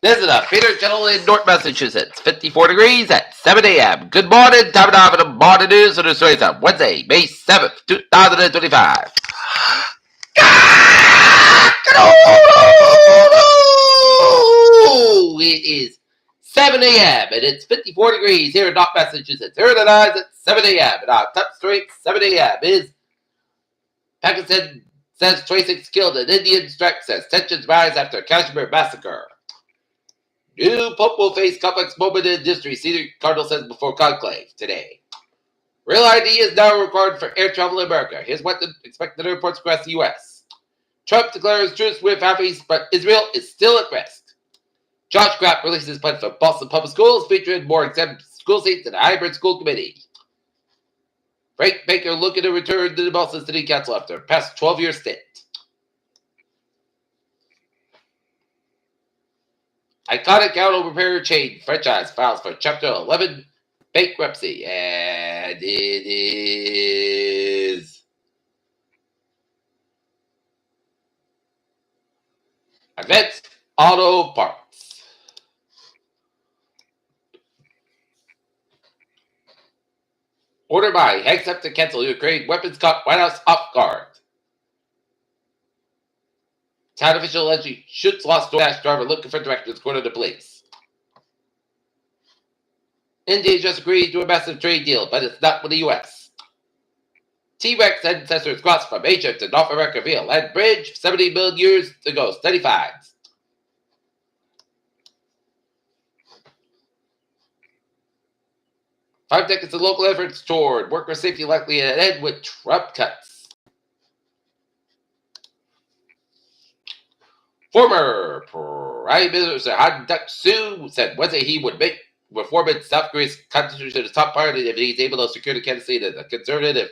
This is a Peter Channel in North Massachusetts. 54 degrees at 7 a.m. Good morning. Time now for the morning news for the stories of Wednesday, May 7th, 2025. It is 7 a.m. and it's 54 degrees here in North Massachusetts. Here are the times at 7 a.m. and our top story 7 a.m. is Pakistan says 26 killed and Indian strike says tensions rise after Kashmir massacre. New Pope will face complex moment in history, Senior Cardinal says before conclave today. Real ID is now required for air travel in America. Here's what expected reports across the U.S. Trump declares truce with Hafiz, but Israel is still at risk. Josh Kraft releases plan for Boston Public Schools, featuring more exempt school seats and a hybrid school committee. Frank Baker looking to return to the Boston City Council after a past 12-year stint. Iconic auto repair chain franchise files for Chapter 11 bankruptcy, and it is Advanced Auto Parts. Order by hangs up to cancel Ukraine weapons caught White House off guard. Town official allegedly shoots lost DoorDash driver looking for directions according to police. India just agreed to a massive trade deal, but it's not with the U.S. T-Rex ancestors crossed from Asia to North America via land bridge 70 million years ago. Steady finds. Five decades of local efforts toward worker safety likely at end with Trump cuts. Former Prime Minister Han Duck-soo said Wednesday he would make reform in South Korea's constitution a top priority if he's able to secure the candidacy that the conservative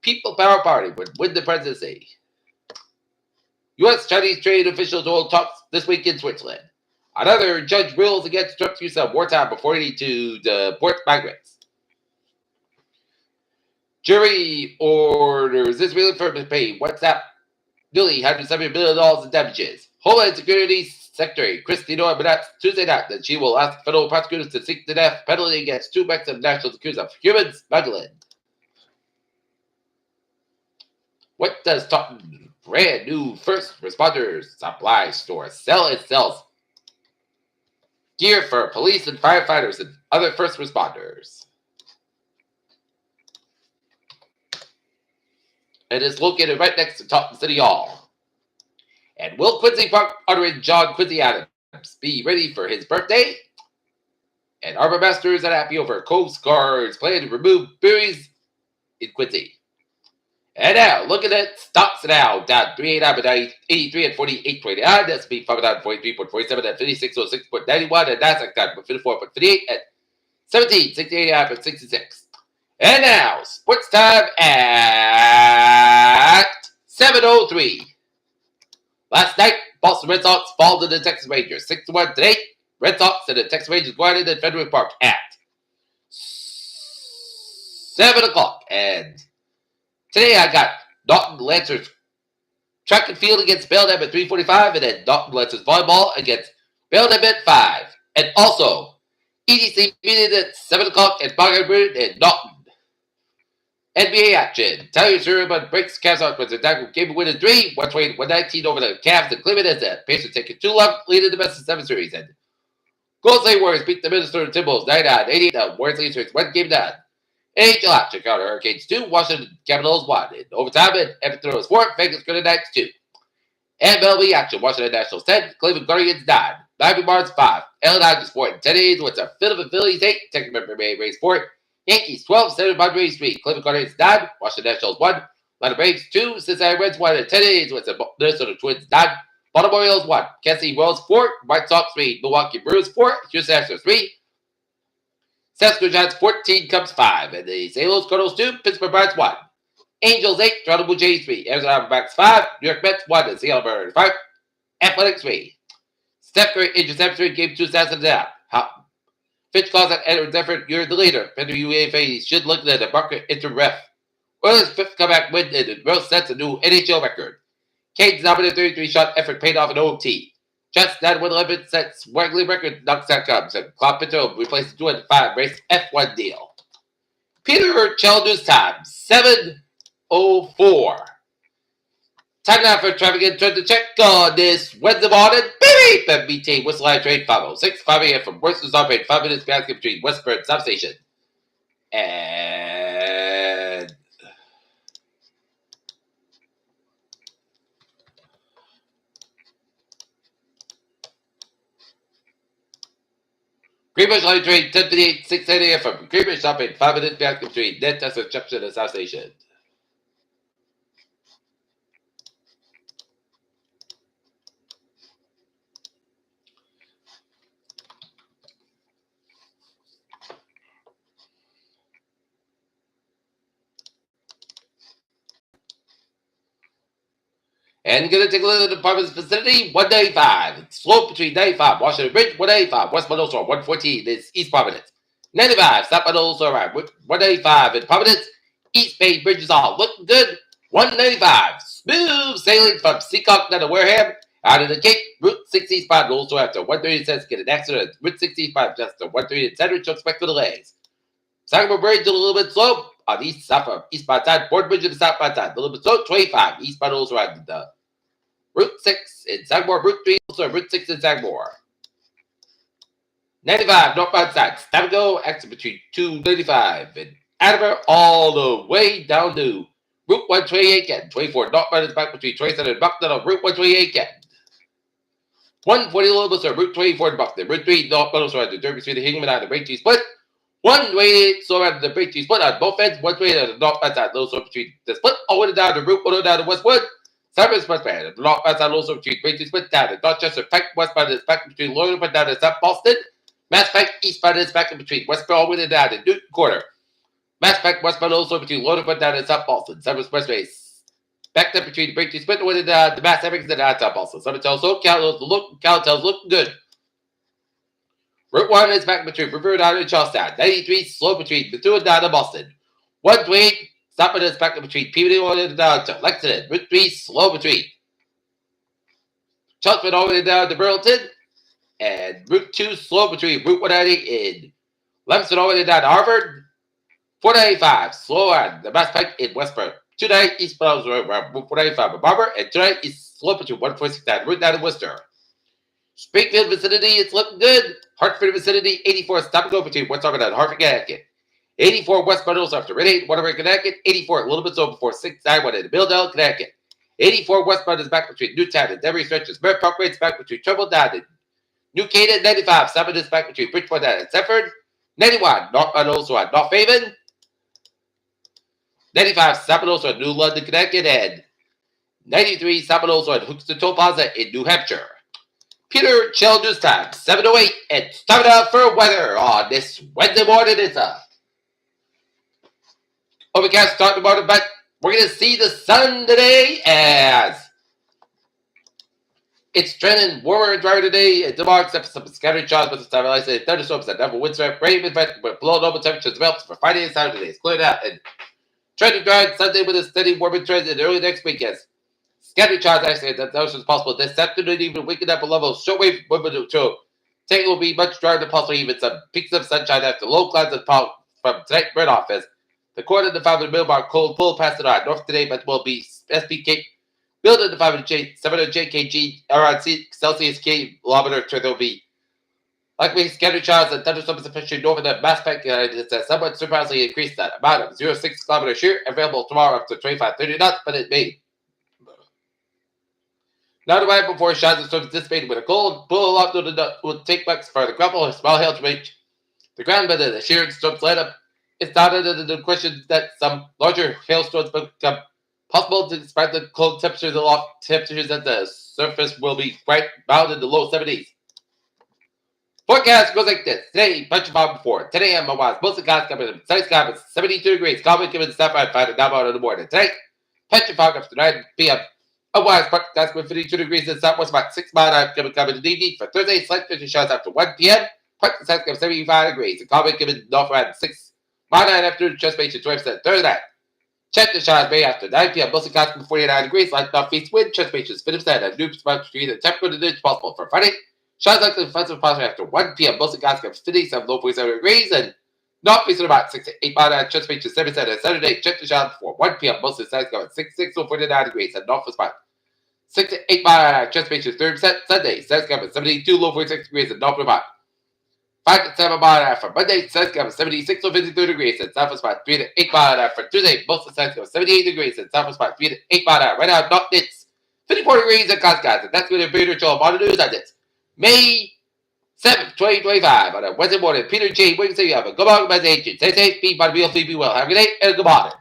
People Power Party would win the presidency. U.S.-Chinese trade officials hold talks this week in Switzerland. Another judge rules against Trump's use of wartime before he to deport migrants. Jury orders Israeli firm to pay WhatsApp nearly $170 billion in damages. Homeland Security Secretary Christine Noem announced Tuesday night that she will ask federal prosecutors to seek the death penalty against two Mexican nationals accused of human smuggling. What does Taunton's brand new first responders supply store sell? It sells gear for police and firefighters and other first responders. It is located right next to Taunton City Hall. And will Quincy Park honoring John Quincy Adams be ready for his birthday? And Arbor Masters are happy over Coast Guard's plan to remove berries in Quincy. And now, looking at stocks now, down 389 83 and 48.29. S&P 500 43.47 at 5606.91, and Nasdaq down 54.58 at 1768 and 66. And now, sports time at 7:03. Last night, Boston Red Sox fall to the Texas Rangers 6-1 today. Red Sox and the Texas Rangers go in Fenway Park at 7 o'clock. And today I got Dalton Lancers track and field against Belknap at 3:45, and then Dalton Lancers volleyball against Belknap at 5. And also, EDC meeting at 7 o'clock at Bogart and Dalton. NBA action. Tyler Sherman breaks Cavs out with a tackle game winning 3, 120-119 over the Cavs and Cleveland as the Pacers take it 2-1, leading the best of 7 series. And Golden State Warriors beat the Minnesota Timberwolves 99-88. The Warriors lead to 1 game down. NHL action. Chicago Hurricanes 2, Washington Capitals 1. In overtime, and Everton Throws 4, Vegas Golden Knights 2. MLB action. Washington Nationals 10, Cleveland Guardians 9. Miami Marlins 5, LA Dodgers 4 and 10 innings with a Philadelphia Phillies 8, Texas Bay Rays 4. Yankees 12, San Padres 3, Cleveland Guardians 9, Washington Nationals 1, Atlanta Braves 2, Cincinnati Reds 1 and 10 innings with the Minnesota Twins 9, Baltimore Orioles 1, Kansas City Royals 4, White Sox 3, Milwaukee Brewers 4, Houston Astros 3, San Francisco Giants 14, Cubs 5, and the St. Louis Cardinals 2, Pittsburgh Pirates 1, Angels 8, Toronto Blue Jays 3, Arizona Diamondbacks 5, New York Mets 1, and Seattle Mariners 5, Athletics 3. Steph Curry interception game 2 stats and down. Fitch calls that Edward Zephyr, you're the leader. Fender UAFA should look at the market interim ref. Oilers' fifth comeback win in the world sets a new NHL record. Cade's nominated 33-shot effort paid off in OT. Just that with 11 sets, Wagley record knocks out Cubs, and Claude Pinto replaces 205 race F1 deal. Peter Chalmers time, 7:04. Time now for traffic and turn to check on this Wednesday morning. Beep! MBT Whistle Line Train 506, 5 a.m. from Worcester Operating 5 minutes basket between Westburn and South Station. And Greenbush Line Train 1058, 6 a.m. from Greenbush Operating 5 minutes basket between Netchester Junction and South Station. And going to take a look at the department's vicinity, 195. Slope between 95, Washington Bridge, 185, West Monroe 114 is East Providence. 95, South Monroe 185 in Providence. East Bay Bridge is all looking good. 195, smooth sailing from Seacock down to Wareham. Out of the Cape, Route 65 also after 130 cents get an accident. Route 65 just to 130 in Center, to expect for delays. Sagamore Bridge a little bit slow on the eastbound side. Board Bridge on the southbound side. A little bit slow. 25 eastbound also around the Route 6 in Sagamore. Route 3 also Route 6 in Sagamore. 95 northbound side. Stavago exit between 295 and Attleboro all the way down to Route 128 Kent. 24 northbound is back between 27 and Buckton on Route 128 Kent. 140 Lobos on Route 24 in Buckton. Route 3 northbound also at the Derby Street, the Hingham and the Braintree split. 128 so at the Braintree split on both ends. 128 on the northbound side. Also between the split all the way down to Route 109 to Westwood. Cypress Westbound, the northbound side also between Braintree split down to Dorchester. Pike westbound is back between Loyal down to South Boston. Mass Pike eastbound is back in between Westbound all the way down to Newton Quarter. Mass Pike westbound also between Loyal down to South Boston. Cypress Westway back up between Braintree split with the Mass Epics and South Boston. Summit tells so Cowtells looking good. Route 1 is back between River down to Charlestown. 93 slow between Methuen down to Boston. 128 stopping is back between Peabody and down to Lexington. Route 3 slow between Chelmsford all the way down to Burlington. And Route 2 slow between Route 190 in Lewiston all the way down to Harvard. 495 slow on the Mass Pike in Westburn. 29 eastbound Route 495 in Barber. And 29 is slow between 146 down Route 9 in Worcester. Springfield vicinity, it's looking good. Hartford vicinity, 84 stop and go between West Hartford and Hartford, Connecticut. 84 West Bundles after Red 8, Waterbury, Connecticut. 84 a little bit slow before 691 in Milldale, Connecticut. 84 West Bundles back between Newtown and Devery stretches. Merritt Park rates back between Trumbull down and New Canaan. 95 Summit is back between Bridgeport down and Sefford. 91 North Bundles at North Haven. 95 Sapanos at New London, Connecticut. And 93 Sapanos at Houston Toll Plaza in New Hampshire. Peter Childers time, 7:08, and it's time now for weather on this Wednesday morning. It's a overcast start the morning, but we're going to see the sun today as it's trending warmer and drier today. It's tomorrow, except for some scattered showers with the time. I say thunderstorms and never windswept rain event with below normal temperatures develops for Friday and Saturday. It's cleared out and trending dry Sunday with a steady warming trend in early next weekend. Scattered showers actually that is possible this afternoon, even waking up a level shortwave wind to today will be much drier than possible, even some peaks of sunshine after low clouds and from tonight right off as the quarter to 500 millbar cold pull past it on north today, but will be SPK building the 500 700 JKG around Celsius kilometer to there will be likely scattered showers and thunderstorms, especially north of the Mass Pike. It's somewhat surprisingly increased that amount of 0.6 kilometer shear available tomorrow up to 25-30 knots, but it may. Now the right before showers and storms dissipated with a cold pull up to the will take back for the gravel or small hail to reach the ground, but the shear and storms let up. It's not under the question that some larger hailstorms become possible despite the cold temperatures. The low temperatures at the surface will be quite mild in the low 70s. Forecast goes like this. Today, much about before. 10 a.m. Otherwise, mostly clouds coming. Sunny skies 72 degrees. Common given stuff I find it now out in the morning. Today, patchy fog after 9 p.m. Otherwise, skies with 52 degrees in the southwest, about 6 miles coming in the evening. For Thursday, slight 50 shots after 1 p.m. Skies 75 degrees. The common given north around 6 miles after just made 20% Thursday. Check the shot Bay after 9 p.m. Mostly cloudy 49 degrees. Light northeast wind. Chance changes 50%. And new spot tree. The temperature is possible for Friday. Shots likely offensive possible after 1 p.m. Mostly cloudy 57 low 47 degrees. And northeast about 6 to 8 miles. Chance changes 7% on Saturday. Check the shot before 1 p.m. Mostly sunny 6 to 49 degrees. And north spot 6 to 8 miles. Chance changes 30%. Sunday sunny 72 low 46 degrees. And north about 5 to 7 mile an hour for Monday. Sun's coming 76 to 52 degrees and southwest about 3 to 8 mile an hour for Tuesday. Most of the sun's coming 78 degrees and southwest about 3 to 8 mile an hour. Right now, not it's 54 degrees in Wisconsin. That's going to be your show on the news on this May 7th, 2025 on a Wednesday morning. Peter J. Wiggins, you have a good morning, my agent. Stay safe, be well, be well. Have a good day and good morning.